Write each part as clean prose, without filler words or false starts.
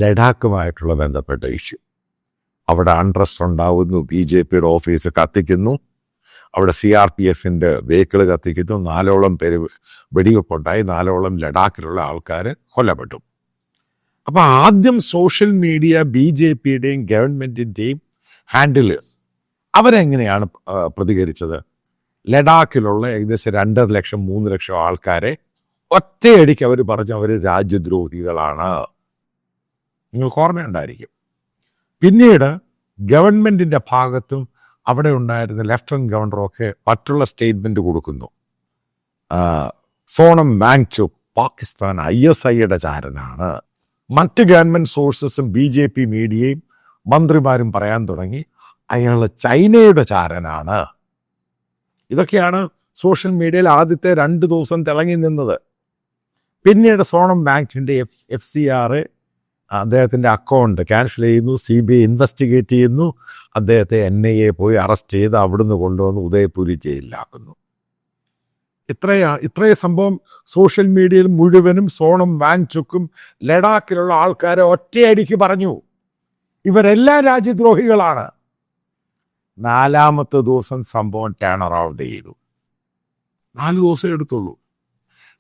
ലഡാക്കുമായിട്ടുള്ള ബന്ധപ്പെട്ട ഇഷ്യൂ. അവിടെ അൺട്രസ്റ്റ് ഉണ്ടാവുന്നു, BJPയുടെ ഓഫീസ് കത്തിക്കുന്നു, അവിടെ CRPFൻ്റെ വെഹിക്കിൾ കത്തിക്കുന്നു, 4ഓളം പേര് വെടിവെപ്പുണ്ടായി, 4ഓളം ലഡാക്കിലുള്ള ആൾക്കാർ കൊല്ലപ്പെട്ടു. അപ്പോൾ ആദ്യം സോഷ്യൽ മീഡിയ BJPയുടെയും ഗവൺമെൻറ്റിൻ്റെയും ഹാൻഡിൽ അവരെങ്ങനെയാണ് പ്രതികരിച്ചത്? ലഡാക്കിലുള്ള ഏകദേശം 2.5 ലക്ഷം 3 ലക്ഷം ആൾക്കാരെ ഒറ്റയടിക്ക് അവർ പറഞ്ഞു അവർ രാജ്യദ്രോഹികളാണ്. നിങ്ങൾക്ക് ഓർമ്മയുണ്ടായിരിക്കും. പിന്നീട് ഗവൺമെൻറ്റിൻ്റെ ഭാഗത്തും അവിടെ ഉണ്ടായിരുന്ന ലെഫ്റ്റനന്റ് ഗവർണറൊക്കെ മറ്റുള്ള സ്റ്റേറ്റ്മെൻറ്റ് കൊടുക്കുന്നു. സോണം വാങ്ചുക് പാകിസ്ഥാൻ ISIയുടെ ചാരനാണ്. മറ്റ് ഗവൺമെൻറ് സോഴ്സസും BJP മീഡിയയും മന്ത്രിമാരും പറയാൻ തുടങ്ങി അയാൾ ചൈനയുടെ ചാരനാണ്. ഇതൊക്കെയാണ് സോഷ്യൽ മീഡിയയിൽ ആദ്യത്തെ 2 ദിവസം തിളങ്ങി നിന്നത്. പിന്നീട് സോണം വാങ്ചുക്കിൻ്റെ FCR അദ്ദേഹത്തിൻ്റെ അക്കൗണ്ട് ക്യാൻസൽ ചെയ്യുന്നു, CBI ഇൻവെസ്റ്റിഗേറ്റ് ചെയ്യുന്നു, അദ്ദേഹത്തെ NIA പോയി അറസ്റ്റ് ചെയ്ത് അവിടുന്ന് കൊണ്ടുവന്ന് ഉദയപൂരി ജയിലിലാക്കുന്നു. ഇത്രയും സംഭവം സോഷ്യൽ മീഡിയയിൽ മുഴുവനും സോണം വാങ്ചുക്കും ലഡാക്കിലുള്ള ആൾക്കാരെ ഒറ്റയടിക്ക് പറഞ്ഞു ഇവരെല്ലാം രാജ്യദ്രോഹികളാണ്. 4ാമത്തെ ദിവസം സംഭവം ടേൺ അറൗണ്ട് ചെയ്തു. 4 ദിവസം എടുത്തുള്ളൂ.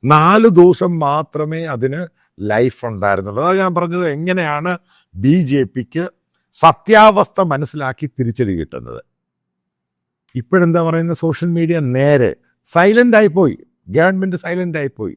4 ദിവസം മാത്രമേ അതിന് ലൈഫ് ഉണ്ടായിരുന്നുള്ളൂ. അതാണ് ഞാൻ പറഞ്ഞത്, എങ്ങനെയാണ് BJPക്ക് സത്യാവസ്ഥ മനസ്സിലാക്കി തിരിച്ചടി കിട്ടുന്നത്. ഇപ്പോഴെന്താ പറയുന്നത്, സോഷ്യൽ മീഡിയ നേരെ സൈലൻ്റ് ആയിപ്പോയി, ഗവൺമെൻറ് സൈലൻ്റ് ആയിപ്പോയി.